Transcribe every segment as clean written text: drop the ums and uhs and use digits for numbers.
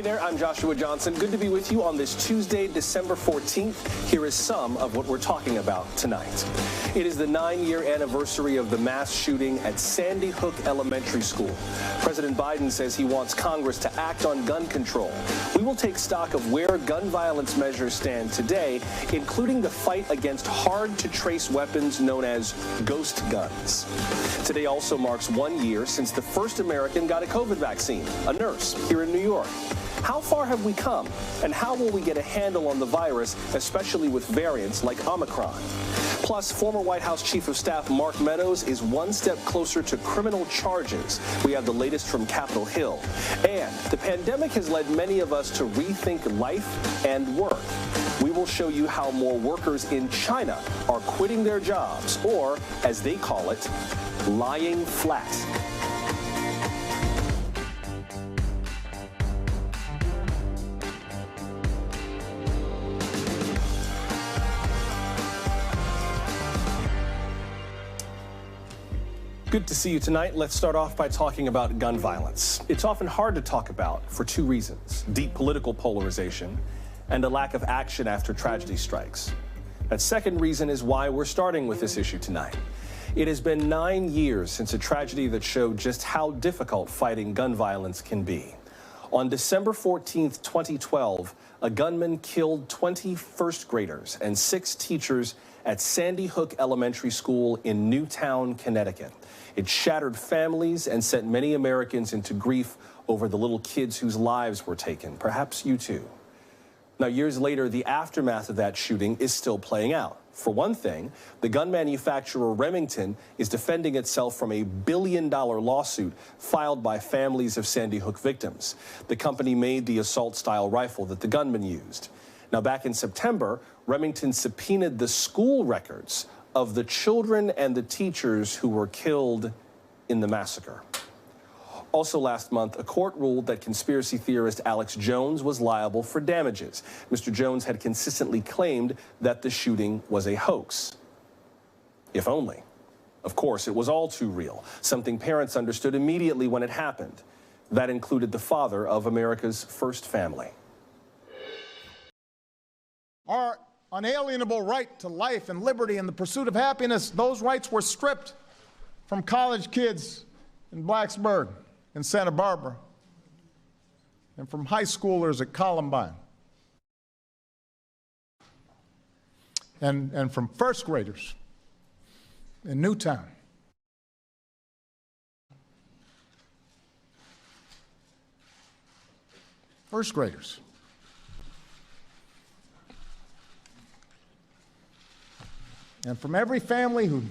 Hey there, I'm Joshua Johnson. Good to be with you on this Tuesday, December 14th. Here is some of what we're talking about tonight. It is the 9-year anniversary of the mass shooting at Sandy Hook Elementary School. President Biden says he wants Congress to act on gun control. We will take stock of where gun violence measures stand today, including the fight against hard-to-trace weapons known as ghost guns. Today also marks 1 year since the first American got a COVID vaccine, a nurse here in New York. How far have we come, and how will we get a handle on the virus, especially with variants like Omicron? Plus, former White House Chief of Staff Mark Meadows is one step closer to criminal charges. We have the latest from Capitol Hill. And the pandemic has led many of us to rethink life and work. We will show you how more workers in China are quitting their jobs, or, as they call it, lying flat. Good to see you tonight. Let's start off by talking about gun violence. It's often hard to talk about for two reasons: deep political polarization and a lack of action after tragedy strikes. That second reason is why we're starting with this issue tonight. It has been 9 years since a tragedy that showed just how difficult fighting gun violence can be. On December 14th, 2012, a gunman killed 20 first graders and 6 teachers at Sandy Hook Elementary School in Newtown, Connecticut. It shattered families and sent many Americans into grief over the little kids whose lives were taken. Perhaps you too. Now, years later, the aftermath of that shooting is still playing out. For one thing, the gun manufacturer Remington is defending itself from a billion-dollar lawsuit filed by families of Sandy Hook victims. The company made the assault-style rifle that the gunman used. Now, back in September, Remington subpoenaed the school records of the children and the teachers who were killed in the massacre. Also last month, a court ruled that conspiracy theorist Alex Jones was liable for damages. Mr. Jones had consistently claimed that the shooting was a hoax. If only. Of course, it was all too real, something parents understood immediately when it happened. That included the father of America's first family. Our unalienable right to life and liberty and the pursuit of happiness, those rights were stripped from college kids in Blacksburg and Santa Barbara, and from high schoolers at Columbine, and from first graders in Newtown. First graders. And from every family who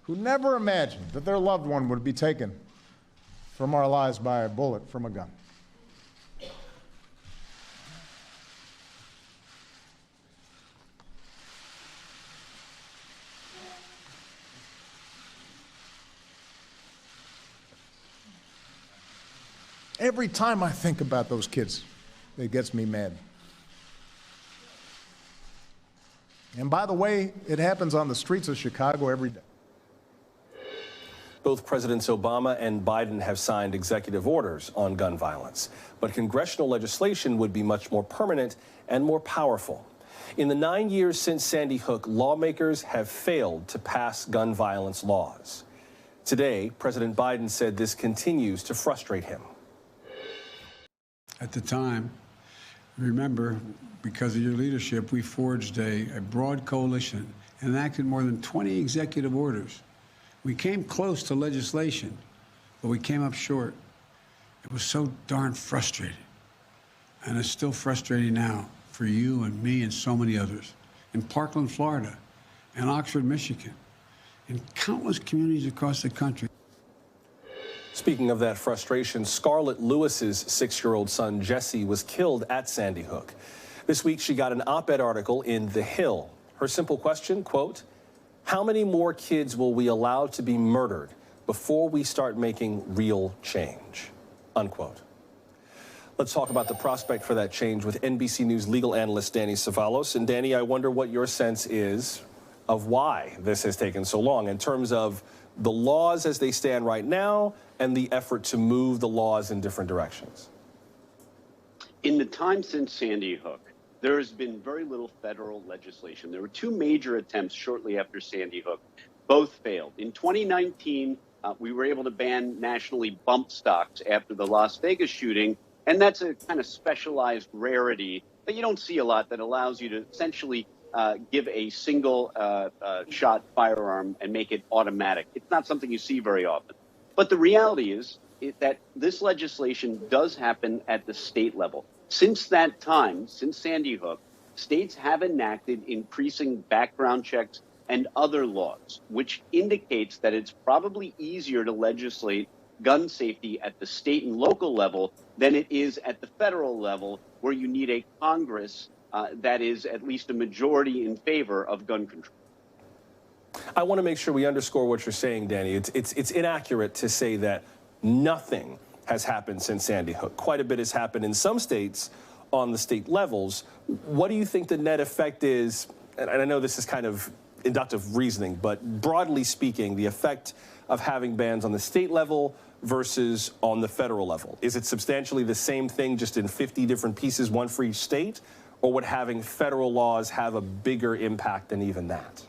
never imagined that their loved one would be taken from our lives by a bullet from a gun. Every time I think about those kids, it gets me mad. And by the way, it happens on the streets of Chicago every day. Both Presidents Obama and Biden have signed executive orders on gun violence, but congressional legislation would be much more permanent and more powerful. In the 9 years since Sandy Hook, lawmakers have failed to pass gun violence laws. Today, President Biden said this continues to frustrate him. At the time, remember, because of your leadership, we forged a broad coalition and enacted more than 20 executive orders. We came close to legislation, but we came up short. It was so darn frustrating. And it's still frustrating now for you and me and so many others. In Parkland, Florida, and Oxford, Michigan, in countless communities across the country. Speaking of that frustration, Scarlett Lewis's 6-year-old son, Jesse, was killed at Sandy Hook. This week, she got an op-ed article in The Hill. Her simple question, quote, "How many more kids will we allow to be murdered before we start making real change?" Unquote. Let's talk about the prospect for that change with NBC News legal analyst Danny Savalos. And Danny, I wonder what your sense is of why this has taken so long in terms of the laws as they stand right now and the effort to move the laws in different directions. In the time since Sandy Hook, there has been very little federal legislation. There were two major attempts shortly after Sandy Hook. Both failed. In 2019, we were able to ban nationally bump stocks after the Las Vegas shooting, and that's a kind of specialized rarity that you don't see a lot that allows you to essentially give a single shot firearm and make it automatic. It's not something you see very often. But the reality is that this legislation does happen at the state level. Since that time, since Sandy Hook, states have enacted increasing background checks and other laws, which indicates that it's probably easier to legislate gun safety at the state and local level than it is at the federal level, where you need a Congress that is at least a majority in favor of gun control. I want to make sure we underscore what you're saying, Danny. It's inaccurate to say that nothing has happened since Sandy Hook. Quite a bit has happened in some states on the state levels. What do you think the net effect is? And I know this is kind of inductive reasoning, but broadly speaking, the effect of having bans on the state level versus on the federal level. Is it substantially the same thing, just in 50 different pieces, one for each state? Or would having federal laws have a bigger impact than even that?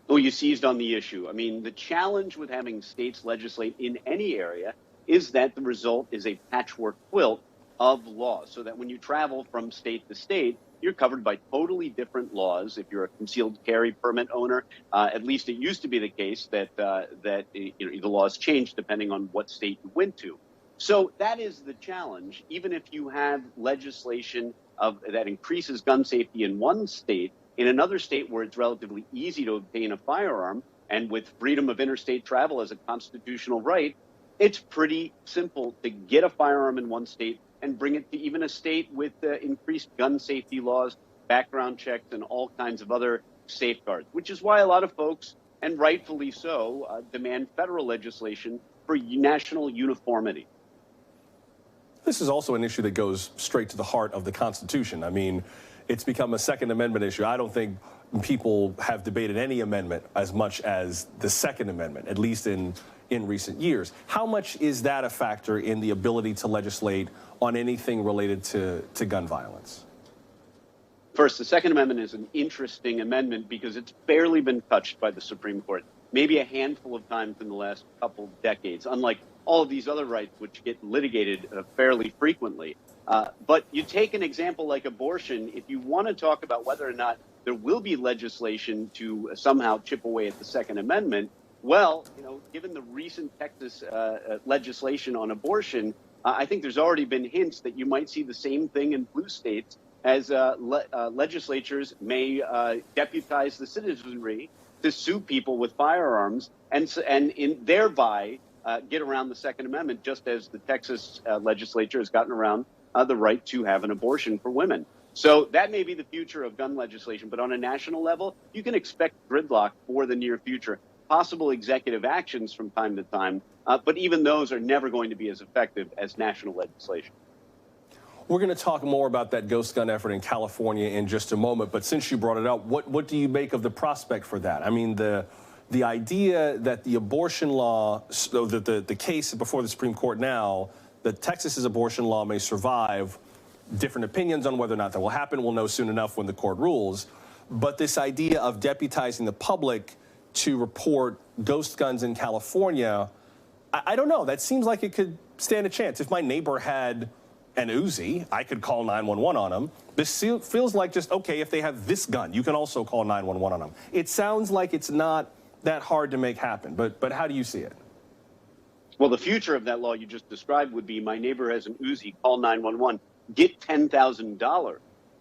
Well, you seized on the issue. I mean, the challenge with having states legislate in any area is that the result is a patchwork quilt of laws, so that when you travel from state to state, you're covered by totally different laws. If you're a concealed carry permit owner, at least it used to be the case that the laws changed depending on what state you went to. So that is the challenge. Even if you have legislation that increases gun safety in one state, in another state where it's relatively easy to obtain a firearm, and with freedom of interstate travel as a constitutional right, it's pretty simple to get a firearm in one state and bring it to even a state with increased gun safety laws, background checks, and all kinds of other safeguards, which is why a lot of folks, and rightfully so, demand federal legislation for national uniformity. This is also an issue that goes straight to the heart of the Constitution. I mean, it's become a Second Amendment issue. I don't think people have debated any amendment as much as the Second Amendment, at least in recent years. How much is that a factor in the ability to legislate on anything related to gun violence? First, the Second Amendment is an interesting amendment because it's barely been touched by the Supreme Court, maybe a handful of times in the last couple decades, unlike all of these other rights which get litigated fairly frequently. But you take an example like abortion, if you want to talk about whether or not there will be legislation to somehow chip away at the Second Amendment, well, given the recent Texas legislation on abortion, I think there's already been hints that you might see the same thing in blue states as legislatures may deputize the citizenry to sue people with firearms and thereby get around the Second Amendment, just as the Texas legislature has gotten around the right to have an abortion for women. So that may be the future of gun legislation, but on a national level, you can expect gridlock for the near future. Possible executive actions from time to time, but even those are never going to be as effective as national legislation. We're going to talk more about that ghost gun effort in California in just a moment, but since you brought it up, what do you make of the prospect for that? I mean, the idea that the abortion law, so the case before the Supreme Court now, that Texas's abortion law may survive, different opinions on whether or not that will happen. We'll know soon enough when the court rules. But this idea of deputizing the public to report ghost guns in California, I don't know. That seems like it could stand a chance. If my neighbor had an Uzi, I could call 911 on them. This feels like just, okay, if they have this gun, you can also call 911 on them. It sounds like it's not that hard to make happen, but how do you see it? Well, the future of that law you just described would be my neighbor has an Uzi, call 911, get $10,000.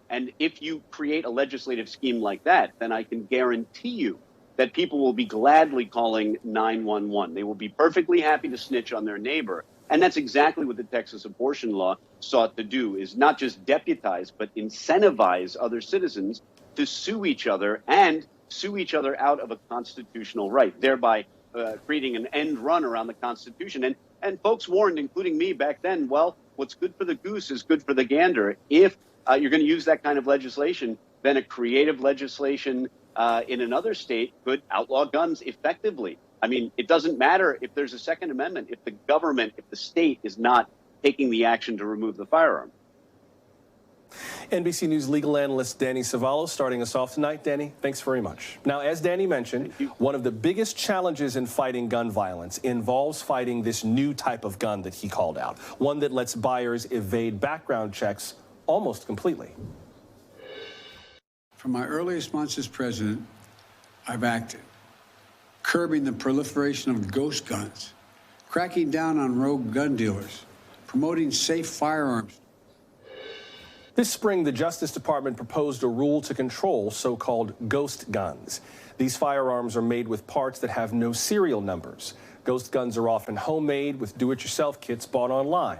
And if you create a legislative scheme like that, then I can guarantee you that people will be gladly calling 911. They will be perfectly happy to snitch on their neighbor. And that's exactly what the Texas abortion law sought to do, is not just deputize, but incentivize other citizens to sue each other and sue each other out of a constitutional right, thereby creating an end run around the Constitution. And folks warned, including me back then, well, what's good for the goose is good for the gander. If you're going to use that kind of legislation, then a creative legislation in another state could outlaw guns effectively. I mean, it doesn't matter if there's a Second Amendment, if the government, if the state is not taking the action to remove the firearm. NBC News legal analyst Danny Savallo starting us off tonight. Danny, thanks very much. Now, as Danny mentioned, one of the biggest challenges in fighting gun violence involves fighting this new type of gun that he called out, one that lets buyers evade background checks almost completely. From my earliest months as president, I've acted, curbing the proliferation of ghost guns, cracking down on rogue gun dealers, promoting safe firearms. This spring, the Justice Department proposed a rule to control so-called ghost guns. These firearms are made with parts that have no serial numbers. Ghost guns are often homemade with do-it-yourself kits bought online.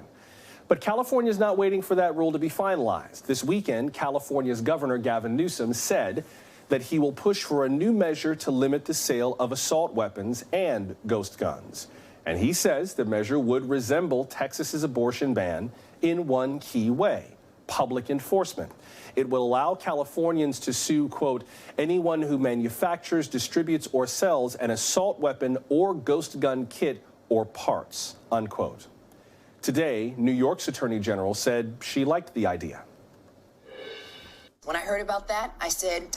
But California is not waiting for that rule to be finalized. This weekend, California's Governor Gavin Newsom said that he will push for a new measure to limit the sale of assault weapons and ghost guns. And he says the measure would resemble Texas's abortion ban in one key way: public enforcement. It will allow Californians to sue, quote, anyone who manufactures, distributes, or sells an assault weapon or ghost gun kit or parts, unquote. Today, New York's Attorney General said she liked the idea. When I heard about that, I said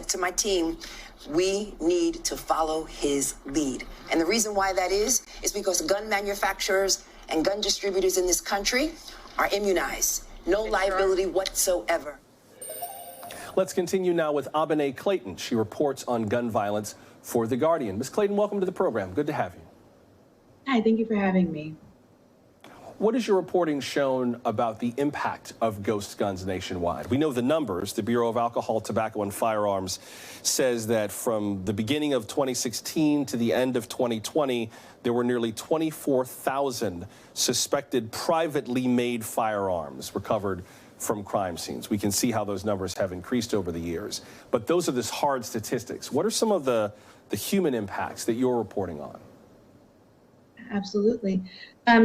to my team, we need to follow his lead. And the reason why that is because gun manufacturers and gun distributors in this country are immunized. No liability whatsoever. Let's continue now with Abene Clayton. She reports on gun violence for The Guardian. Ms. Clayton, welcome to the program. Good to have you. Hi, thank you for having me. What has your reporting shown about the impact of ghost guns nationwide? We know the numbers. The Bureau of Alcohol, Tobacco, and Firearms says that from the beginning of 2016 to the end of 2020, there were nearly 24,000 suspected privately made firearms recovered from crime scenes. We can see how those numbers have increased over the years. But those are just hard statistics. What are some of the human impacts that you're reporting on? Absolutely.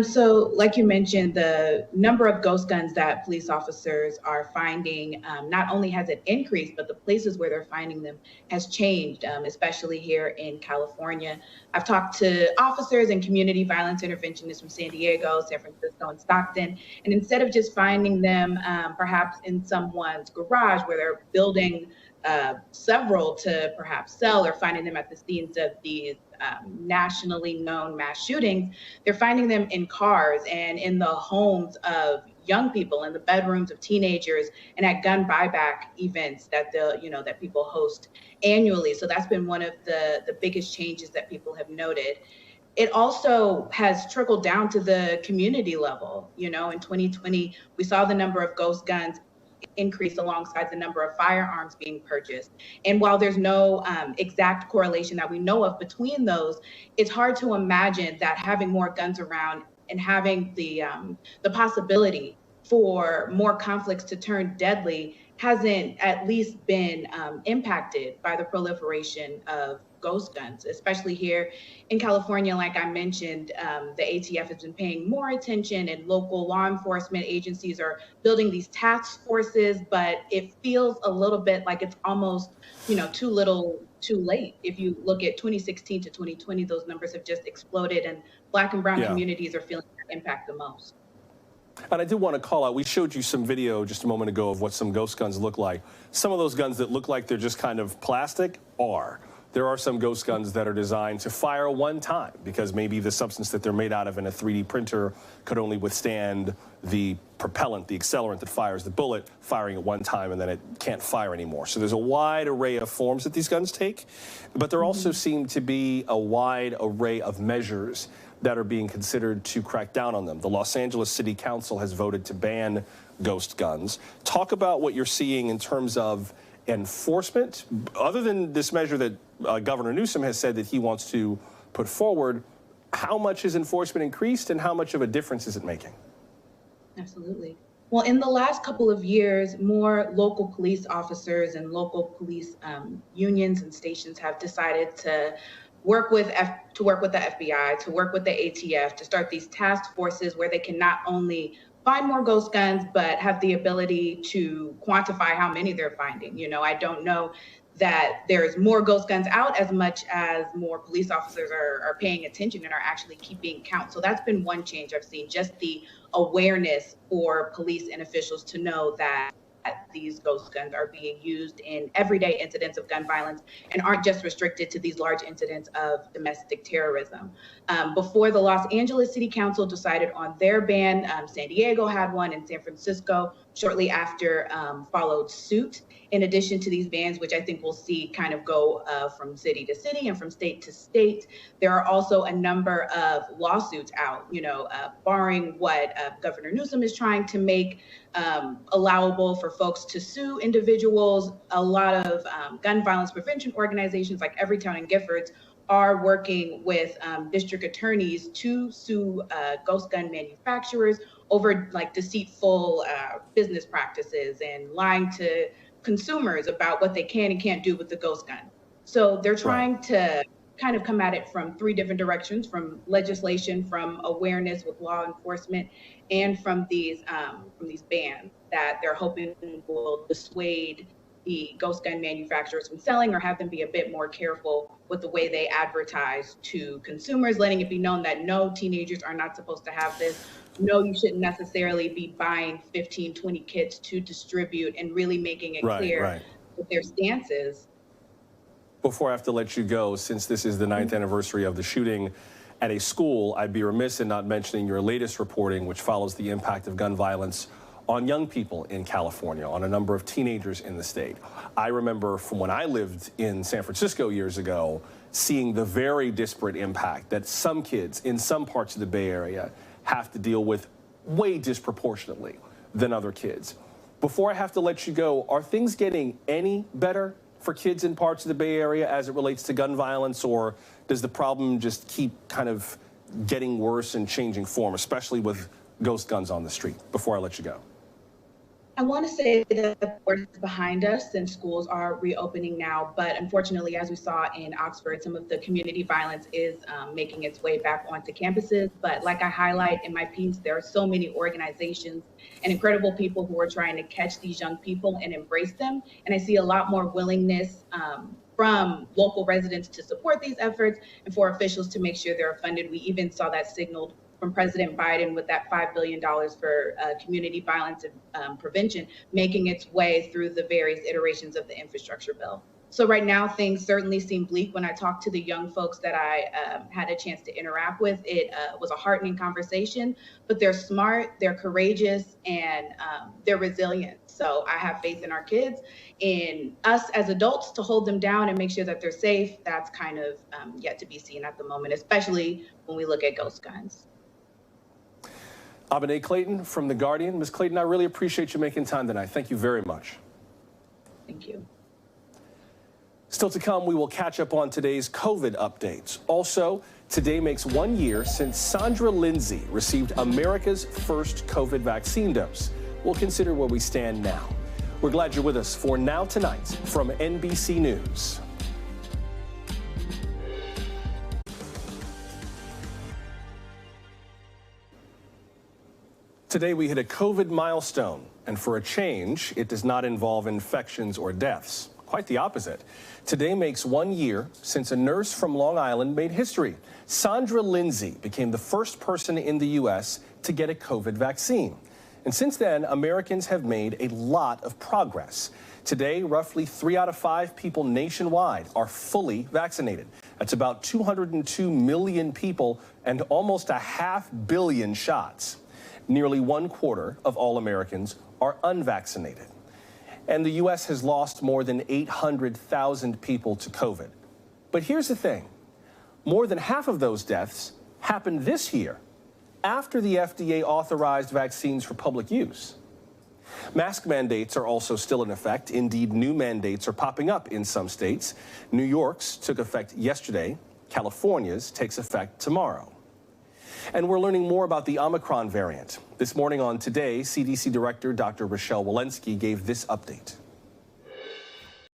So like you mentioned, the number of ghost guns that police officers are finding, not only has it increased, but the places where they're finding them has changed, especially here in California. I've talked to officers and community violence interventionists from San Diego, San Francisco, and Stockton, and instead of just finding them perhaps in someone's garage where they're building several to perhaps sell, or finding them at the scenes of these nationally known mass shootings, they're finding them in cars and in the homes of young people, in the bedrooms of teenagers, and at gun buyback events that that people host annually. So that's been one of the biggest changes that people have noted. It also has trickled down to the community level. In 2020, we saw the number of ghost guns increase alongside the number of firearms being purchased. And while there's no exact correlation that we know of between those, it's hard to imagine that having more guns around and having the possibility for more conflicts to turn deadly hasn't at least been impacted by the proliferation of ghost guns, especially here in California. Like I mentioned, the ATF has been paying more attention, and local law enforcement agencies are building these task forces, but it feels a little bit like it's almost, too little, too late. If you look at 2016 to 2020, those numbers have just exploded, and Black and brown communities are feeling that impact the most. And I do want to call out, we showed you some video just a moment ago of what some ghost guns look like. Some of those guns that look like they're just kind of plastic are. There are some ghost guns that are designed to fire one time because maybe the substance that they're made out of in a 3D printer could only withstand the propellant, the accelerant that fires the bullet, firing at one time, and then it can't fire anymore. So there's a wide array of forms that these guns take, but there also seem to be a wide array of measures that are being considered to crack down on them. The Los Angeles City Council has voted to ban ghost guns. Talk about what you're seeing in terms of enforcement. Other than this measure that Governor Newsom has said that he wants to put forward, how much has enforcement increased and how much of a difference is it making? Absolutely. Well, in the last couple of years, more local police officers and local police unions and stations have decided to work with the FBI, to work with the ATF, to start these task forces where they can not only find more ghost guns, but have the ability to quantify how many they're finding. I don't know that there's more ghost guns out as much as more police officers are paying attention and are actually keeping count. So that's been one change I've seen, just the awareness for police and officials to know that that these ghost guns are being used in everyday incidents of gun violence and aren't just restricted to these large incidents of domestic terrorism. Before the Los Angeles City Council decided on their ban, San Diego had one, and San Francisco shortly after followed suit. In addition to these bans, which I think we'll see kind of go from city to city and from state to state, there are also a number of lawsuits out, barring what Governor Newsom is trying to make allowable for folks to sue individuals. A lot of gun violence prevention organizations like Everytown and Giffords are working with district attorneys to sue ghost gun manufacturers over like deceitful business practices and lying to consumers about what they can and can't do with the ghost gun. So they're trying to kind of come at it from three different directions: from legislation, from awareness with law enforcement, and from these bans that they're hoping will dissuade the ghost gun manufacturers from selling, or have them be a bit more careful with the way they advertise to consumers, letting it be known that no, teenagers are not supposed to have this. No, you shouldn't necessarily be buying 15, 20 kits to distribute, and really making it clear what their stance is. Before I have to let you go, since this is the 9th anniversary of the shooting at a school, I'd be remiss in not mentioning your latest reporting, which follows the impact of gun violence on young people in California, on a number of teenagers in the state. I remember from when I lived in San Francisco years ago, seeing the very disparate impact that some kids in some parts of the Bay Area have to deal with way disproportionately than other kids. Before I have to let you go, are things getting any better for kids in parts of the Bay Area as it relates to gun violence, or does the problem just keep kind of getting worse and changing form, especially with ghost guns on the street? Before I let you go. I want to say that the worst is behind us and schools are reopening now, but unfortunately, as we saw in Oxford, some of the community violence is making its way back onto campuses. But like I highlight in my piece, there are so many organizations and incredible people who are trying to catch these young people and embrace them. And I see a lot more willingness from local residents to support these efforts and for officials to make sure they're funded. We even saw that signaled from President Biden with that $5 billion for community violence and prevention, making its way through the various iterations of the infrastructure bill. So right now, things certainly seem bleak. When I talked to the young folks that I had a chance to interact with, it was a heartening conversation, but they're smart, they're courageous, and they're resilient. So I have faith in our kids, in us as adults to hold them down and make sure that they're safe. That's kind of yet to be seen at the moment, especially when we look at ghost guns. Abene Clayton from The Guardian. Ms. Clayton, I really appreciate you making time tonight. Thank you very much. Thank you. Still to come, we will catch up on today's COVID updates. Also, today makes 1 year since Sandra Lindsay received America's first COVID vaccine dose. We'll consider where we stand now. We're glad you're with us for Now Tonight from NBC News. Today we hit a COVID milestone, and for a change, it does not involve infections or deaths. Quite the opposite. Today makes 1 year since a nurse from Long Island made history. Sandra Lindsay became the first person in the U.S. to get a COVID vaccine. And since then, Americans have made a lot of progress. Today, roughly 3 out of 5 people nationwide are fully vaccinated. That's about 202 million people and almost 500 million shots. Nearly 1/4 of all Americans are unvaccinated. And the U.S. has lost more than 800,000 people to COVID. But here's the thing. More than half of those deaths happened this year, after the FDA authorized vaccines for public use. Mask mandates are also still in effect. Indeed, new mandates are popping up in some states. New York's took effect yesterday. California's takes effect tomorrow. And we're learning more about the Omicron variant. This morning on Today, CDC Director Dr. Rochelle Walensky gave this update.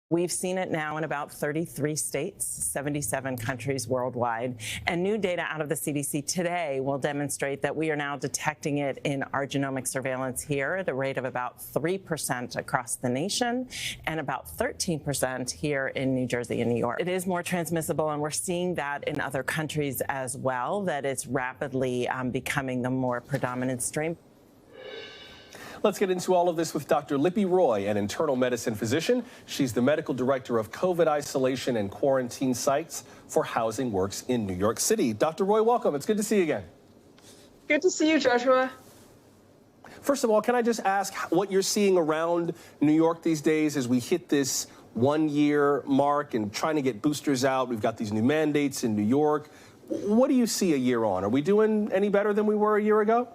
We've seen it now in about 33 states, 77 countries worldwide. And new data out of the CDC today will demonstrate that we are now detecting it in our genomic surveillance here at a rate of about 3% across the nation and about 13% here in New Jersey and New York. It is more transmissible, and we're seeing that in other countries as well, that it's rapidly becoming the more predominant strain. Let's get into all of this with Dr. Lippy Roy, an internal medicine physician. She's the medical director of COVID isolation and quarantine sites for Housing Works in New York City. Dr. Roy, welcome. It's good to see you again. Good to see you, Joshua. First of all, can I just ask what you're seeing around New York these days as we hit this 1-year mark and trying to get boosters out? We've got these new mandates in New York. What do you see a year on? Are we doing any better than we were a year ago?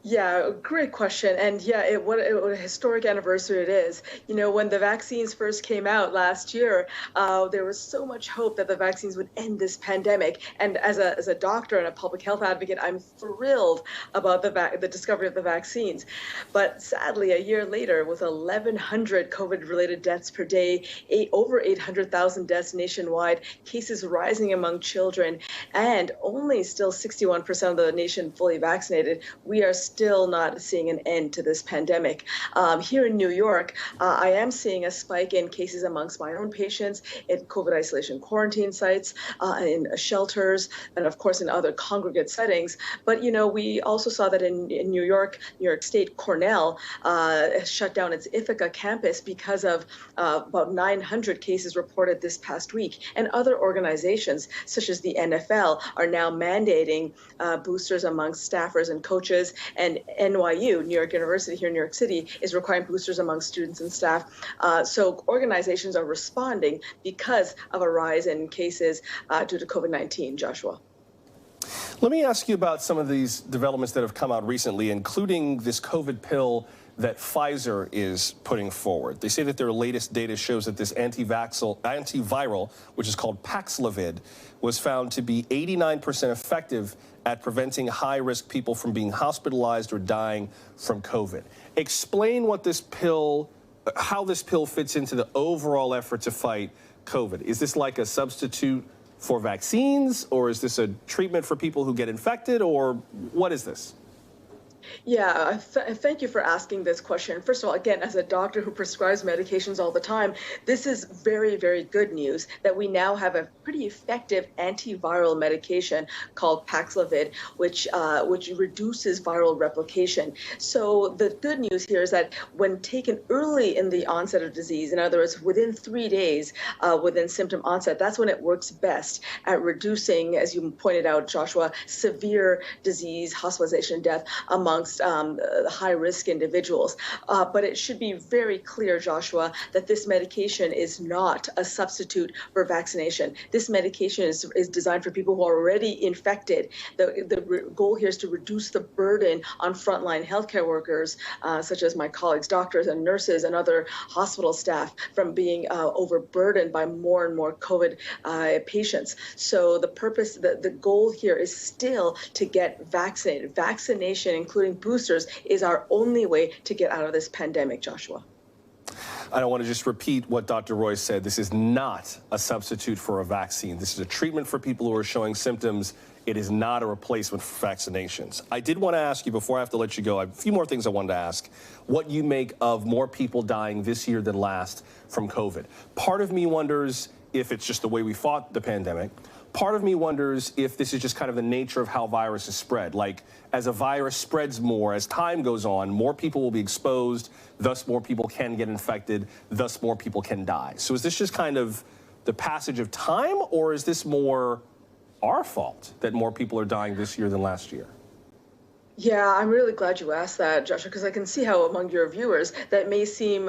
Yeah, great question. And yeah, what a historic anniversary it is. You know, when the vaccines first came out last year, there was so much hope that the vaccines would end this pandemic. And as a doctor and a public health advocate, I'm thrilled about the discovery of the vaccines. But sadly, a year later, with 1,100 COVID-related deaths per day, over 800,000 deaths nationwide, cases rising among children, and only still 61% of the nation fully vaccinated, we are still not seeing an end to this pandemic. Here in New York, I am seeing a spike in cases amongst my own patients in COVID isolation quarantine sites, in shelters, and of course in other congregate settings. But you know, we also saw that in New York State, Cornell shut down its Ithaca campus because of about 900 cases reported this past week. And other organizations, such as the NFL, are now mandating boosters amongst staffers and coaches. And NYU, New York University here in New York City, is requiring boosters among students and staff. So organizations are responding because of a rise in cases due to COVID-19, Joshua. Let me ask you about some of these developments that have come out recently, including this COVID pill that Pfizer is putting forward. They say that their latest data shows that this antiviral, which is called Paxlovid, was found to be 89% effective at preventing high-risk people from being hospitalized or dying from COVID. Explain what this pill, how this pill fits into the overall effort to fight COVID. Is this like a substitute for vaccines, or is this a treatment for people who get infected, or what is this? Yeah, thank you for asking this question. First of all, again, as a doctor who prescribes medications all the time, this is very, very good news that we now have a pretty effective antiviral medication called Paxlovid, which reduces viral replication. So the good news here is that when taken early in the onset of disease, in other words, within 3 days within symptom onset, that's when it works best at reducing, as you pointed out, Joshua, severe disease, hospitalization, death amongst high-risk individuals. But it should be very clear, Joshua, that this medication is not a substitute for vaccination. This medication is designed for people who are already infected. The goal here is to reduce the burden on frontline healthcare workers, such as my colleagues, doctors and nurses and other hospital staff, from being overburdened by more and more COVID patients. So the goal here is still to get vaccinated. Vaccination, including boosters, is our only way to get out of this pandemic, Joshua. I don't want to just repeat what Dr. Roy said. This is not a substitute for a vaccine. This is a treatment for people who are showing symptoms. It is not a replacement for vaccinations. I did want to ask you, before I have to let you go, I have a few more things I wanted to ask, what you make of more people dying this year than last from COVID. Part of me wonders if it's just the way we fought the pandemic. Part of me wonders if this is just kind of the nature of how viruses spread. Like, as a virus spreads more, as time goes on, more people will be exposed, thus more people can get infected, thus more people can die. So is this just kind of the passage of time, or is this more our fault that more people are dying this year than last year? Yeah, I'm really glad you asked that, Joshua, because I can see how among your viewers that may seem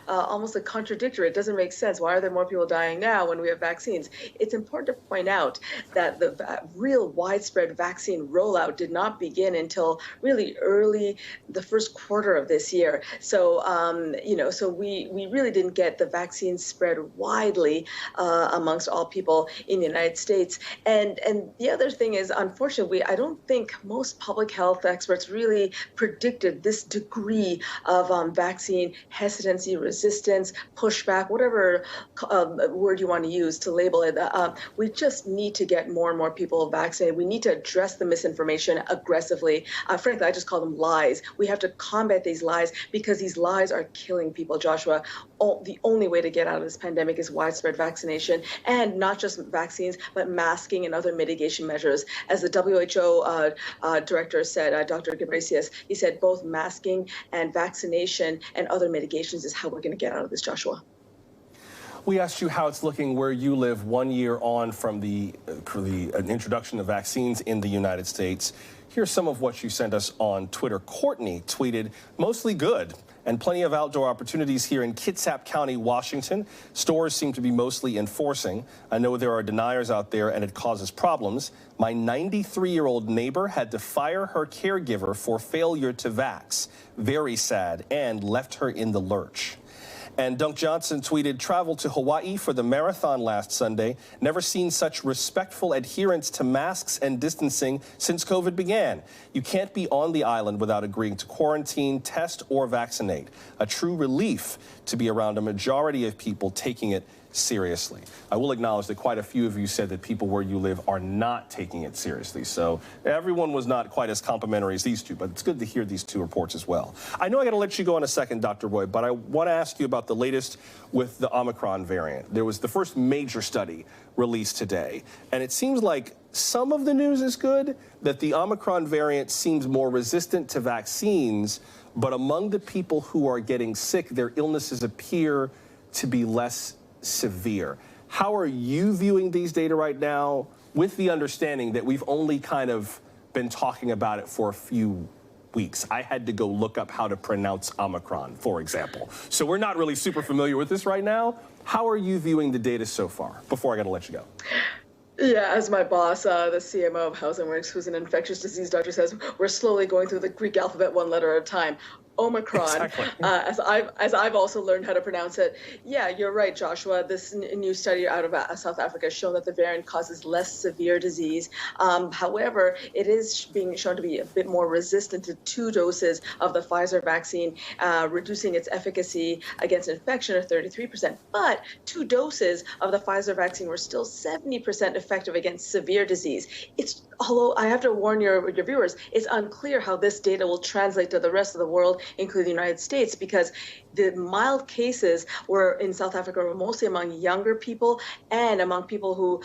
almost like contradictory. It doesn't make sense. Why are there more people dying now when we have vaccines? It's important to point out that the real widespread vaccine rollout did not begin until really early the first quarter of this year. So, so we really didn't get the vaccine spread widely amongst all people in the United States. And the other thing is, unfortunately, I don't think most public health experts really predicted this degree of vaccine hesitancy, resistance, pushback, whatever word you want to use to label it. We just need to get more and more people vaccinated. We need to address the misinformation aggressively. Frankly, I just call them lies. We have to combat these lies because these lies are killing people, Joshua. The only way to get out of this pandemic is widespread vaccination, and not just vaccines, but masking and other mitigation measures. As the WHO director said, said, Dr. Ghebreyesus, he said both masking and vaccination and other mitigations is how we're going to get out of this, Joshua. We asked you how it's looking where you live 1 year on from the introduction of vaccines in the United States. Here's some of what you sent us on Twitter. Courtney tweeted, mostly good, and plenty of outdoor opportunities here in Kitsap County, Washington. Stores seem to be mostly enforcing. I know there are deniers out there and it causes problems. My 93-year-old neighbor had to fire her caregiver for failure to vax. Very sad, and left her in the lurch. And Dunk Johnson tweeted, traveled to Hawaii for the marathon last Sunday. Never seen such respectful adherence to masks and distancing since COVID began. You can't be on the island without agreeing to quarantine, test, or vaccinate. A true relief to be around a majority of people taking it seriously. I will acknowledge that quite a few of you said that people where you live are not taking it seriously. So everyone was not quite as complimentary as these two, but it's good to hear these two reports as well. I know I got to let you go in a second, Dr. Roy, but I want to ask you about the latest with the Omicron variant. There was the first major study released today, and it seems like some of the news is good, that the Omicron variant seems more resistant to vaccines, but among the people who are getting sick, their illnesses appear to be less severe. How are you viewing these data right now, with the understanding that we've only kind of been talking about it for a few weeks? I had to go look up how to pronounce Omicron, for example. So we're not really super familiar with this right now. How are you viewing the data so far, before I got to let you go? Yeah, as my boss, the CMO of Housing Works, who's an infectious disease doctor, says, we're slowly going through the Greek alphabet one letter at a time. Omicron, exactly. As I've also learned how to pronounce it. Yeah, you're right, Joshua. This new study out of South Africa has shown that the variant causes less severe disease. However, it is being shown to be a bit more resistant to 2 doses of the Pfizer vaccine, reducing its efficacy against infection of 33%. But 2 doses of the Pfizer vaccine were still 70% effective against severe disease. Although I have to warn your viewers, it's unclear how this data will translate to the rest of the world, including the United States, because the mild cases were in South Africa were mostly among younger people and among people who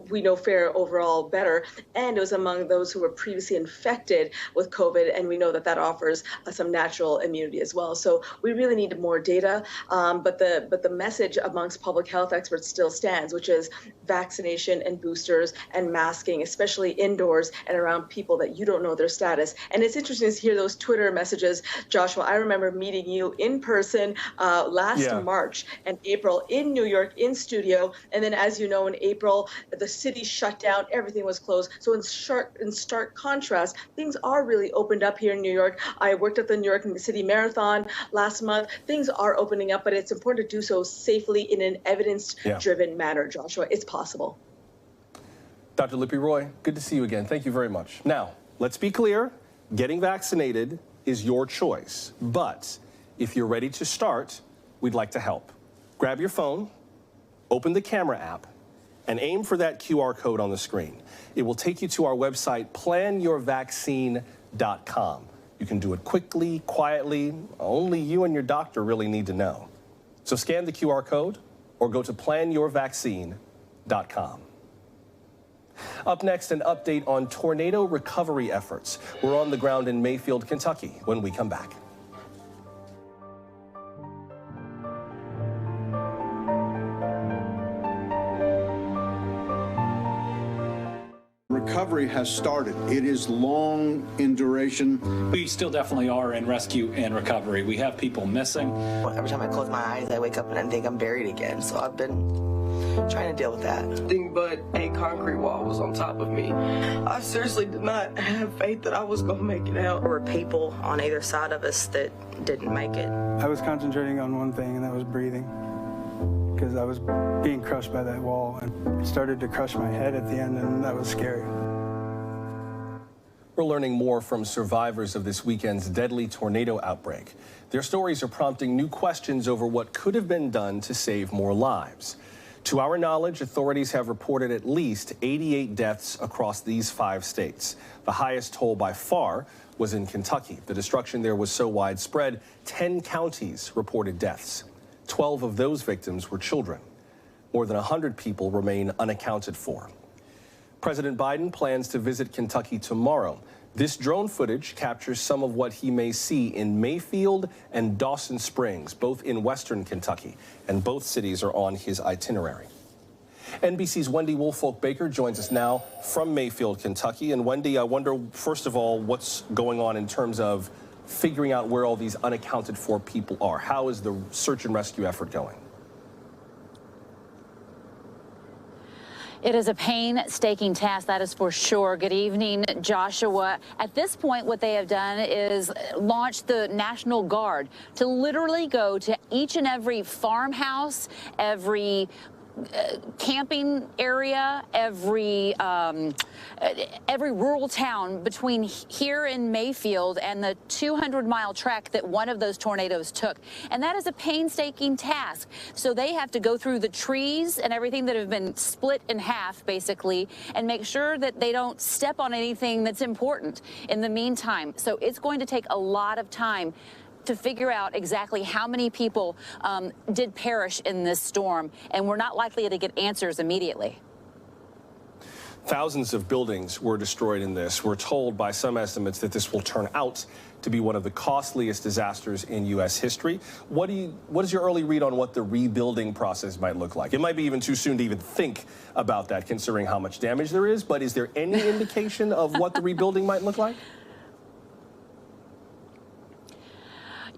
we know fare overall better, and it was among those who were previously infected with COVID, and we know that that offers some natural immunity as well. So we really need more data, but the message amongst public health experts still stands, which is vaccination and boosters and masking, especially indoors and around people that you don't know their status. And it's interesting to hear those Twitter messages, Joshua. I remember meeting you in person last March and April in New York in studio. And then, as you know, in April, the city shut down. Everything was closed. So in stark contrast, things are really opened up here in New York. I worked at the New York City Marathon last month. Things are opening up, but it's important to do so safely in an evidence-driven manner, Joshua. It's possible. Dr. Lippy Roy, good to see you again. Thank you very much. Now, let's be clear. Getting vaccinated is your choice. But if you're ready to start, we'd like to help. Grab your phone, open the camera app, and aim for that QR code on the screen. It will take you to our website, planyourvaccine.com. You can do it quickly, quietly. Only you and your doctor really need to know. So scan the QR code or go to planyourvaccine.com. Up next, an update on tornado recovery efforts. We're on the ground in Mayfield, Kentucky, when we come back. Recovery has started. It is long in duration. We still definitely are in rescue and recovery. We have people missing. Every time I close my eyes, I wake up and I think I'm buried again. So I've been trying to deal with that. Nothing but a concrete wall was on top of me. I seriously did not have faith that I was going to make it out. There were people on either side of us that didn't make it. I was concentrating on one thing, and that was breathing, because I was being crushed by that wall, and it started to crush my head at the end, and that was scary. We're learning more from survivors of this weekend's deadly tornado outbreak. Their stories are prompting new questions over what could have been done to save more lives. To our knowledge, authorities have reported at least 88 deaths across these 5 states. The highest toll by far was in Kentucky. The destruction there was so widespread, 10 counties reported deaths. 12 of those victims were children. More than 100 people remain unaccounted for. President Biden plans to visit Kentucky tomorrow. This drone footage captures some of what he may see in Mayfield and Dawson Springs, both in western Kentucky, and both cities are on his itinerary. NBC's Wendy Woolfolk-Baker joins us now from Mayfield, Kentucky. And Wendy, I wonder, first of all, what's going on in terms of figuring out where all these unaccounted for people are? How is the search and rescue effort going? It is a painstaking task, that is for sure. Good evening, Joshua. At this point, what they have done is launch the National Guard to literally go to each and every farmhouse, every camping area, every rural town between here in Mayfield and the 200-mile trek that one of those tornadoes took. And that is a painstaking task. So they have to go through the trees and everything that have been split in half, basically, and make sure that they don't step on anything that's important in the meantime. So it's going to take a lot of time to figure out exactly how many people did perish in this storm, and we're not likely to get answers immediately. Thousands of buildings were destroyed in this. We're told by some estimates that this will turn out to be one of the costliest disasters in U.S. history. What is your early read on what the rebuilding process might look like? It might be even too soon to even think about that, considering how much damage there is, but is there any indication of what the rebuilding might look like?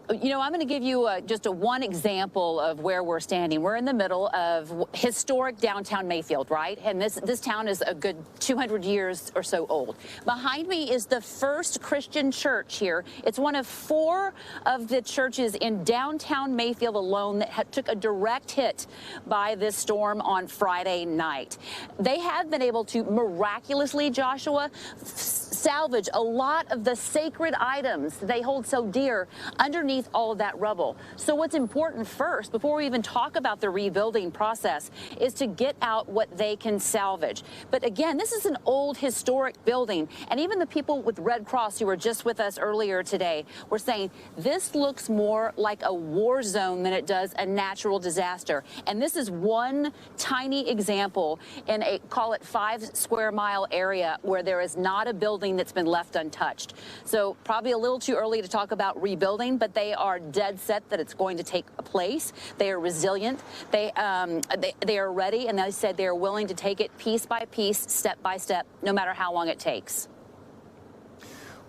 You know, I'm going to give you just one example of where we're standing. We're in the middle of historic downtown Mayfield, right? And this town is a good 200 years or so old. Behind me is the First Christian Church here. It's one of 4 of the churches in downtown Mayfield alone that took a direct hit by this storm on Friday night. They have been able to miraculously, Joshua, salvage a lot of the sacred items they hold so dear underneath all of that rubble. So what's important first, before we even talk about the rebuilding process, is to get out what they can salvage. But again, this is an old historic building, and even the people with Red Cross who were just with us earlier today were saying this looks more like a war zone than it does a natural disaster. And this is one tiny example in a, call it 5 square mile area where there is not a building that's been left untouched. So probably a little too early to talk about rebuilding, but they are dead set that it's going to take place. They are resilient. They are ready, and they said they are willing to take it piece by piece, step by step, no matter how long it takes.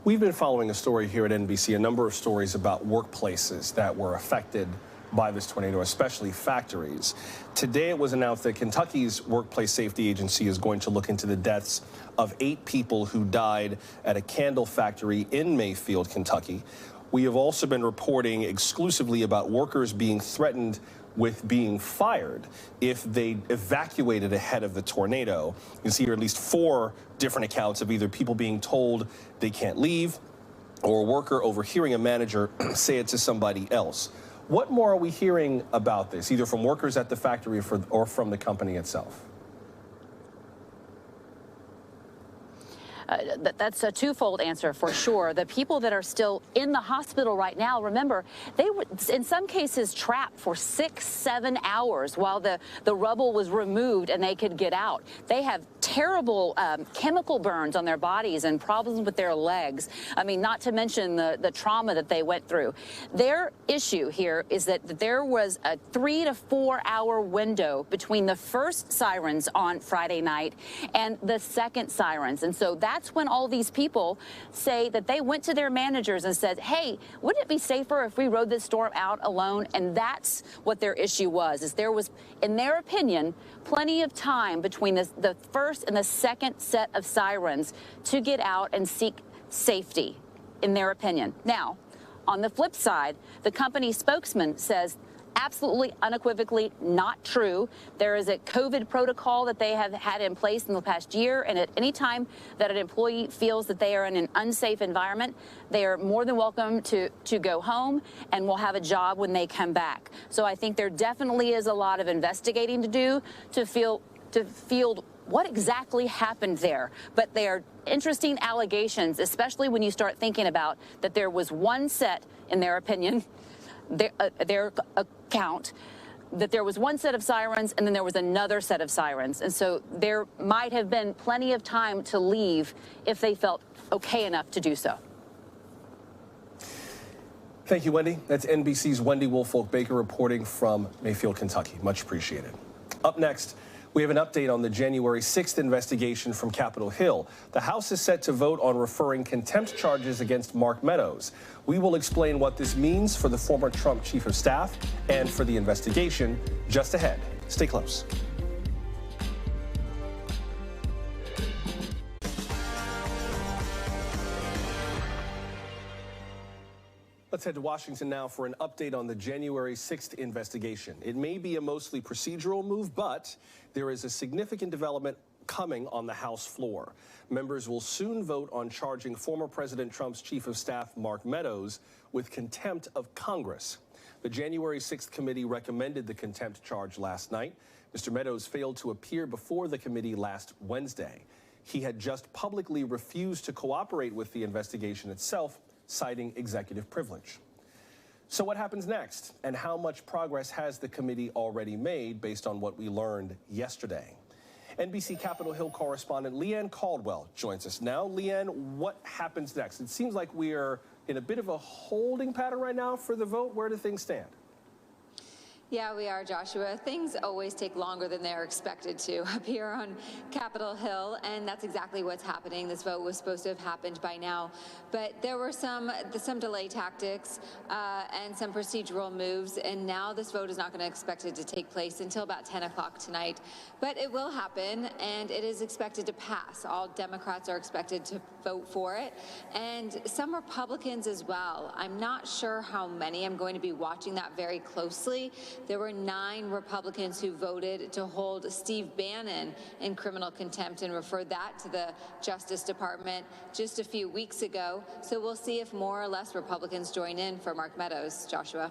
We've been following a story here at NBC, a number of stories about workplaces that were affected by this tornado, especially factories. Today it was announced that Kentucky's Workplace Safety Agency is going to look into the deaths of 8 people who died at a candle factory in Mayfield, Kentucky. We have also been reporting exclusively about workers being threatened with being fired if they evacuated ahead of the tornado. You can see here at least 4 different accounts of either people being told they can't leave or a worker overhearing a manager say it to somebody else. What more are we hearing about this, either from workers at the factory or from the company itself? That's a twofold answer for sure. The people that are still in the hospital right now, remember, they were in some cases trapped for 6-7 hours while the rubble was removed and they could get out. They have terrible chemical burns on their bodies and problems with their legs. I mean, not to mention the trauma that they went through. Their issue here is that there was a 3 to 4 hour window between the first sirens on Friday night and the second sirens. And so that's when all these people say that they went to their managers and said, hey, wouldn't it be safer if we rode this storm out alone? And that's what their issue was, is there was, in their opinion, plenty of time between the first and the second set of sirens to get out and seek safety, in their opinion. Now, on the flip side, the company spokesman says absolutely unequivocally not true. There is a COVID protocol that they have had in place in the past year, and at any time that an employee feels that they are in an unsafe environment, they are more than welcome to go home and will have a job when they come back. So I think there definitely is a lot of investigating to do to field what exactly happened there. But they are interesting allegations, especially when you start thinking about that there was one set, in their opinion, their account, that there was one set of sirens and then there was another set of sirens. And so there might have been plenty of time to leave if they felt okay enough to do so. Thank you, Wendy. That's NBC's Wendy Woolfolk-Baker reporting from Mayfield, Kentucky. Much appreciated. Up next, we have an update on the January 6th investigation from Capitol Hill. The House is set to vote on referring contempt charges against Mark Meadows. We will explain what this means for the former Trump chief of staff and for the investigation just ahead. Stay close. Let's head to Washington now for an update on the January 6th investigation. It may be a mostly procedural move, but there is a significant development coming on the House floor. Members will soon vote on charging former President Trump's chief of staff, Mark Meadows, with contempt of Congress. The January 6th committee recommended the contempt charge last night. Mr. Meadows failed to appear before the committee last Wednesday. He had just publicly refused to cooperate with the investigation itself, citing executive privilege. So what happens next, and how much progress has the committee already made based on what we learned yesterday? NBC Capitol Hill correspondent Leanne Caldwell joins us now. Leanne, what happens next? It seems like we're in a bit of a holding pattern right now for the vote. Where do things stand? Yeah, we are, Joshua. Things always take longer than they're expected to up here on Capitol Hill, and that's exactly what's happening. This vote was supposed to have happened by now, but there were some delay tactics and some procedural moves, and now this vote is not going to expected to take place until about 10 o'clock tonight. But it will happen, and it is expected to pass. All Democrats are expected to vote for it, and some Republicans as well. I'm not sure how many. I'm going to be watching that very closely. There were 9 Republicans who voted to hold Steve Bannon in criminal contempt and referred that to the Justice Department just a few weeks ago. So we'll see if more or less Republicans join in for Mark Meadows. Joshua.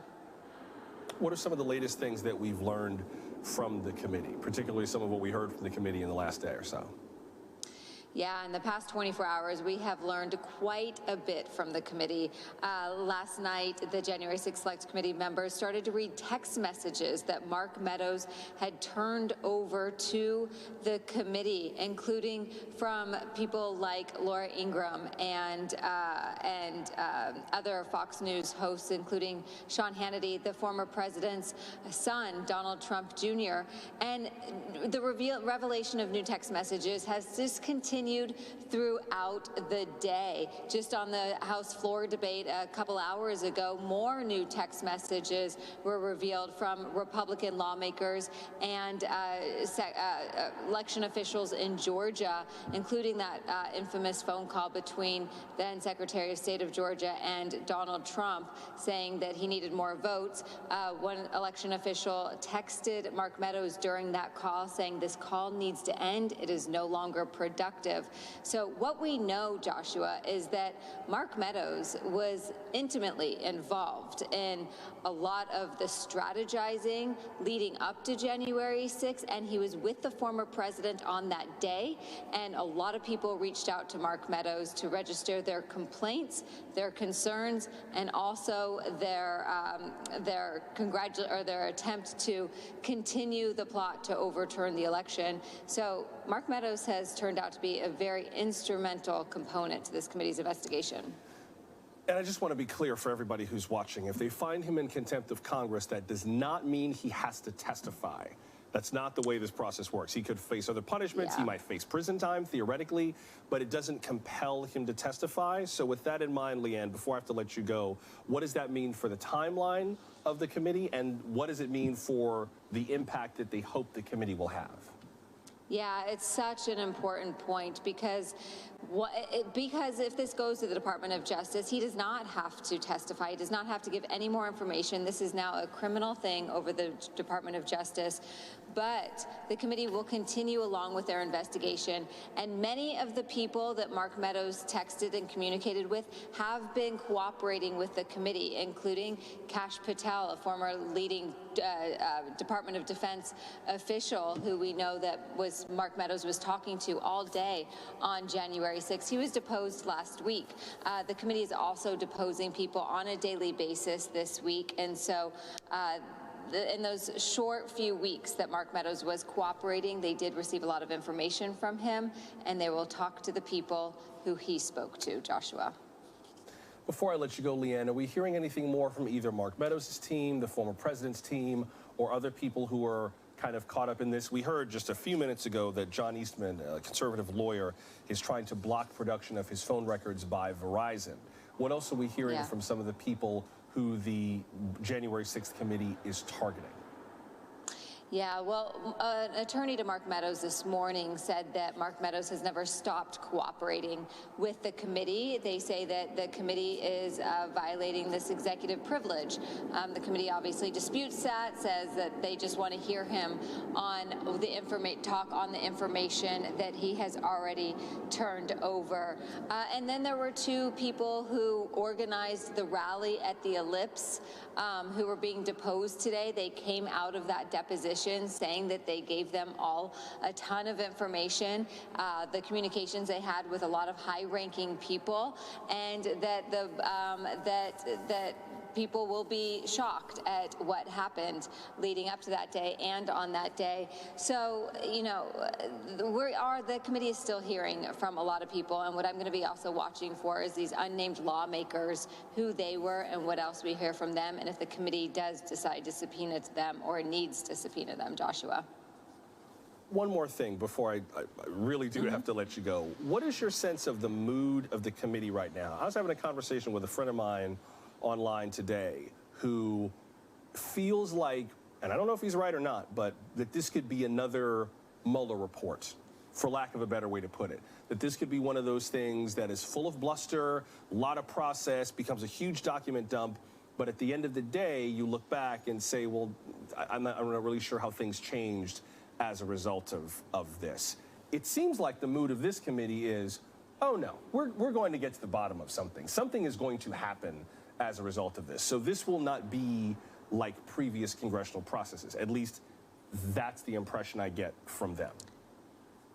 What are some of the latest things that we've learned from the committee, particularly some of what we heard from the committee in the last day or so? Yeah, in the past 24 hours, we have learned quite a bit from the committee. Last night, the January 6th Select Committee members started to read text messages that Mark Meadows had turned over to the committee, including from people like Laura Ingraham and other Fox News hosts, including Sean Hannity, the former president's son, Donald Trump Jr. And the revelation of new text messages has just continued throughout the day. Just on the House floor debate a couple hours ago, more new text messages were revealed from Republican lawmakers and election officials in Georgia, including that infamous phone call between then Secretary of State of Georgia and Donald Trump, saying that he needed more votes. One election official texted Mark Meadows during that call saying this call needs to end. It is no longer productive. So what we know, Joshua, is that Mark Meadows was intimately involved in a lot of the strategizing leading up to January 6th, and he was with the former president on that day. And a lot of people reached out to Mark Meadows to register their complaints, their concerns, and also their attempt to continue the plot to overturn the election. So Mark Meadows has turned out to be a very instrumental component to this committee's investigation. And I just want to be clear for everybody who's watching. If they find him in contempt of Congress, that does not mean he has to testify. That's not the way this process works. He could face other punishments. Yeah. He might face prison time, theoretically, but it doesn't compel him to testify. So with that in mind, Leanne, before I have to let you go, what does that mean for the timeline of the committee, and what does it mean for the impact that they hope the committee will have? Yeah, it's such an important point because if this goes to the Department of Justice, he does not have to testify. He does not have to give any more information. This is now a criminal thing over the Department of Justice. But the committee will continue along with their investigation. And many of the people that Mark Meadows texted and communicated with have been cooperating with the committee, including Kash Patel, a former leading Department of Defense official who we know that Mark Meadows was talking to all day on January 6th. He was deposed last week. The committee is also deposing people on a daily basis this week. And so in those short few weeks that Mark Meadows was cooperating, they did receive a lot of information from him, and they will talk to the people who he spoke to, Joshua. Before I let you go, Leanne, are we hearing anything more from either Mark Meadows' team, the former president's team, or other people who are kind of caught up in this? We heard just a few minutes ago that John Eastman, a conservative lawyer, is trying to block production of his phone records by Verizon. What else are we hearing from some of the people who the January 6th committee is targeting? Yeah, well, an attorney to Mark Meadows this morning said that Mark Meadows has never stopped cooperating with the committee. They say that the committee is violating this executive privilege. The committee obviously disputes that, says that they just want to hear him on the talk on the information that he has already turned over. And then there were two people who organized the rally at the Ellipse who were being deposed today. They came out of that deposition saying that they gave them all a ton of information, the communications they had with a lot of high-ranking people, and that that people will be shocked at what happened leading up to that day and on that day. So, you know, the committee is still hearing from a lot of people, and what I'm going to be also watching for is these unnamed lawmakers, who they were and what else we hear from them, and if the committee does decide to subpoena them or needs to subpoena them, Joshua. One more thing before I really do have to let you go. What is your sense of the mood of the committee right now? I was having a conversation with a friend of mine online today who feels like, and I don't know if he's right or not, but that this could be another Mueller report, for lack of a better way to put it. That this could be one of those things that is full of bluster, a lot of process, becomes a huge document dump, but at the end of the day, you look back and say, well, I'm not really sure how things changed as a result of this. It seems like the mood of this committee is, oh no, we're going to get to the bottom of something. Something is going to happen as a result of this. So this will not be like previous congressional processes. At least that's the impression I get from them.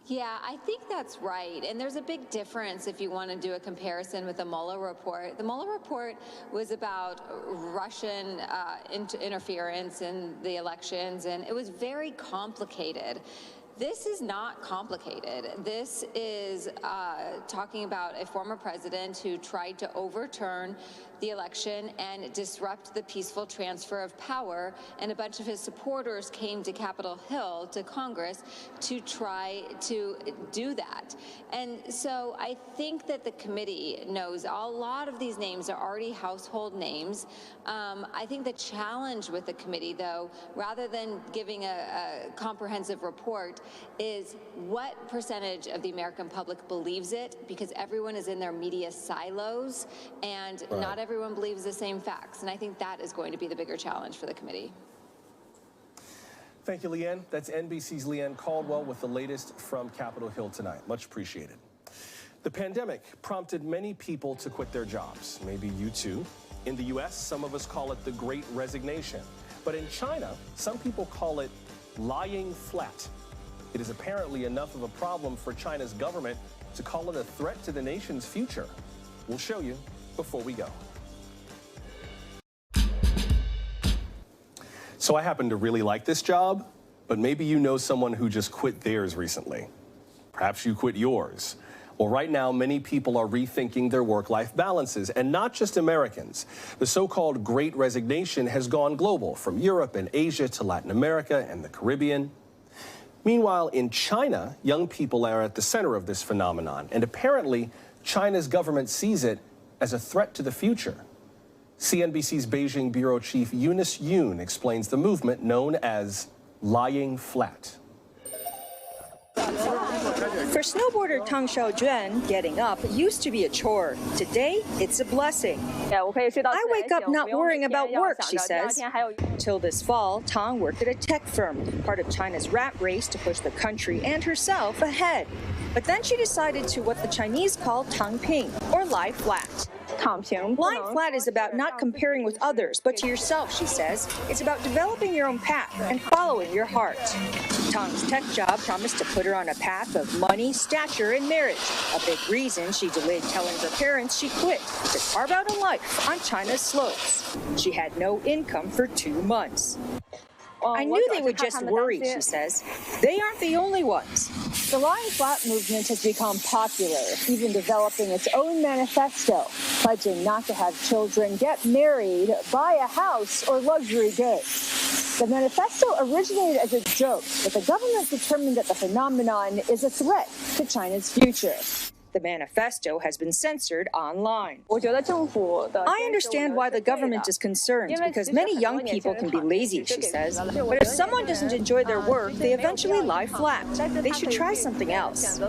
Yeah, I think that's right. And there's a big difference if you want to do a comparison with the Mueller report. The Mueller report was about Russian interference in the elections, and it was very complicated. This is not complicated. This is talking about a former president who tried to overturn the election and disrupt the peaceful transfer of power, and a bunch of his supporters came to Capitol Hill, to Congress, to try to do that. And so I think that the committee knows a lot of these names are already household names. I think the challenge with the committee, though, rather than giving a comprehensive report, is what percentage of the American public believes it, because everyone is in their media silos, and not everyone believes the same facts. And I think that is going to be the bigger challenge for the committee. Thank you, Leanne. That's NBC's Leanne Caldwell with the latest from Capitol Hill tonight. Much appreciated. The pandemic prompted many people to quit their jobs. Maybe you too. In the U.S., some of us call it the Great Resignation. But in China, some people call it lying flat. It is apparently enough of a problem for China's government to call it a threat to the nation's future. We'll show you before we go. So I happen to really like this job, but maybe you know someone who just quit theirs recently. Perhaps you quit yours. Well, right now, many people are rethinking their work-life balances, and not just Americans. The so-called Great Resignation has gone global, from Europe and Asia to Latin America and the Caribbean. Meanwhile, in China, young people are at the center of this phenomenon, and apparently, China's government sees it as a threat to the future. CNBC's Beijing bureau chief Eunice Yoon explains the movement known as lying flat. For snowboarder Tang Xiaojuan, getting up used to be a chore. Today, it's a blessing. I wake up not worrying about work, she says. Till this fall, Tang worked at a tech firm, part of China's rat race to push the country and herself ahead. But then she decided to what the Chinese call Tang Ping, or lie flat. Lying flat is about not comparing with others, but to yourself, she says. It's about developing your own path and following your heart. Tang's tech job promised to put her on a path of money, stature, and marriage. A big reason she delayed telling her parents she quit to carve out a life on China's slopes. She had no income for 2 months. I knew they would just worry, she says. They aren't the only ones. The Lying Flat movement has become popular, even developing its own manifesto, pledging not to have children, get married, buy a house, or luxury goods. The manifesto originated as a joke, but the government determined that the phenomenon is a threat to China's future. The manifesto has been censored online. I understand why the government is concerned, because many young people can be lazy, she says. But if someone doesn't enjoy their work, they eventually lie flat. They should try something else.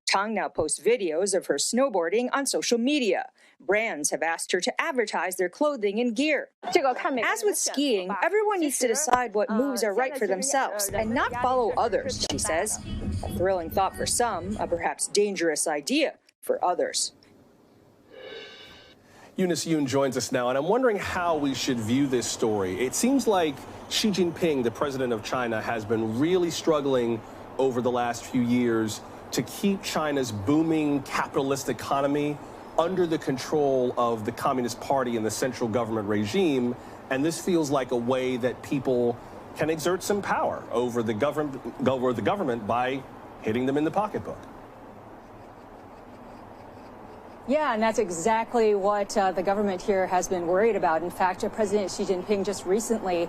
Tang now posts videos of her snowboarding on social media. Brands have asked her to advertise their clothing and gear. As with skiing, everyone needs to decide what moves are right for themselves and not follow others, she says. A thrilling thought for some, a perhaps dangerous idea for others. Eunice Yoon joins us now, and I'm wondering how we should view this story. It seems like Xi Jinping, the president of China, has been really struggling over the last few years to keep China's booming capitalist economy under the control of the Communist Party and the central government regime, and this feels like a way that people can exert some power over the government by hitting them in the pocketbook. Yeah, and that's exactly what the government here has been worried about. In fact, President Xi Jinping just recently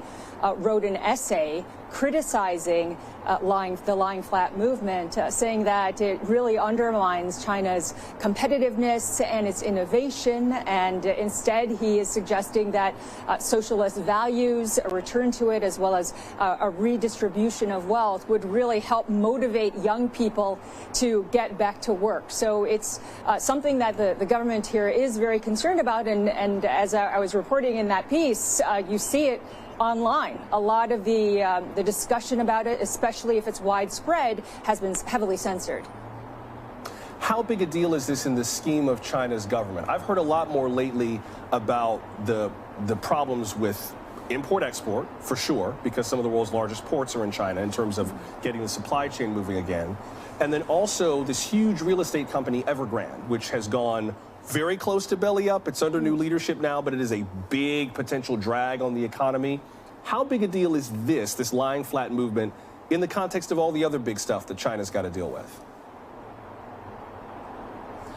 wrote an essay criticizing the Lying Flat movement, saying that it really undermines China's competitiveness and its innovation. And instead, he is suggesting that socialist values, a return to it, as well as a redistribution of wealth would really help motivate young people to get back to work. So it's something that the government here is very concerned about. And as I was reporting in that piece, you see it online. A lot of the discussion about it, especially if it's widespread, has been heavily censored. How big a deal is this in the scheme of China's government? I've heard a lot more lately about the problems with import-export, for sure, because some of the world's largest ports are in China in terms of getting the supply chain moving again. And then also this huge real estate company, Evergrande, which has gone very close to belly up. It's under new leadership now, but it is a big potential drag on the economy. How big a deal is this Lying Flat movement, in the context of all the other big stuff that China's got to deal with?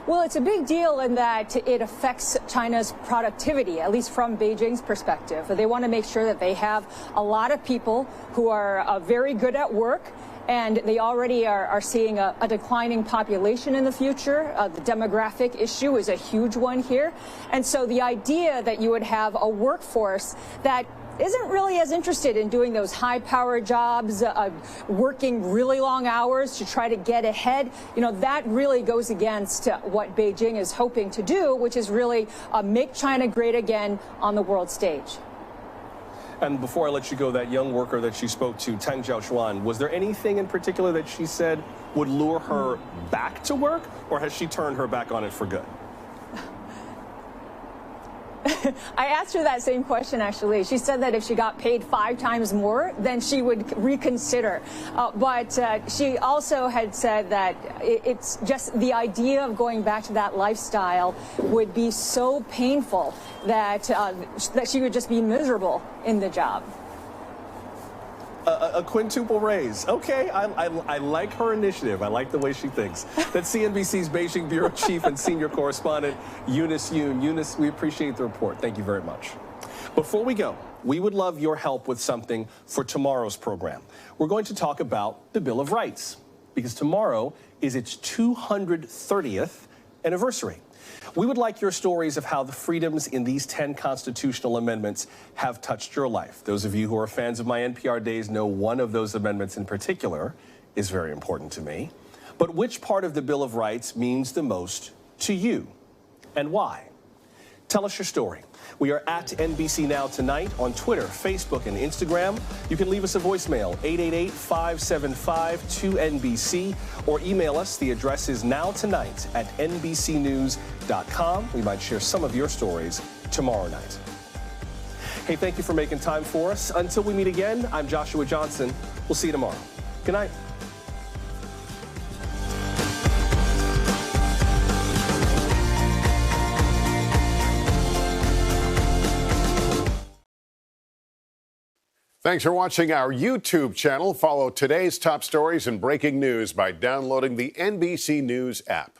Well, it's a big deal in that it affects China's productivity, at least from Beijing's perspective. They want to make sure that they have a lot of people who are very good at work, and they already are seeing a declining population in the future. The demographic issue is a huge one here. And so the idea that you would have a workforce that isn't really as interested in doing those high-power jobs, working really long hours to try to get ahead, that really goes against what Beijing is hoping to do, which is really make China great again on the world stage. And before I let you go, that young worker that she spoke to, Tang Jiaochuan, was there anything in particular that she said would lure her back to work, or has she turned her back on it for good? I asked her that same question, actually. She said that if she got paid 5 times more, then she would reconsider. But she also had said that it's just the idea of going back to that lifestyle would be so painful that, that she would just be miserable in the job. A quintuple raise. Okay, I like her initiative. I like the way she thinks. That's CNBC's Beijing Bureau Chief and Senior Correspondent, Eunice Yoon. Eunice, we appreciate the report. Thank you very much. Before we go, we would love your help with something for tomorrow's program. We're going to talk about the Bill of Rights, because tomorrow is its 230th anniversary. We would like your stories of how the freedoms in these 10 constitutional amendments have touched your life. Those of you who are fans of my NPR days know one of those amendments in particular is very important to me. But which part of the Bill of Rights means the most to you, and why? Tell us your story. We are at NBC Now Tonight on Twitter, Facebook, and Instagram. You can leave us a voicemail, 888-575-2NBC, or email us. The address is nowtonight@nbcnews.com. We might share some of your stories tomorrow night. Hey, thank you for making time for us. Until we meet again, I'm Joshua Johnson. We'll see you tomorrow. Good night. Thanks for watching our YouTube channel. Follow today's top stories and breaking news by downloading the NBC News app.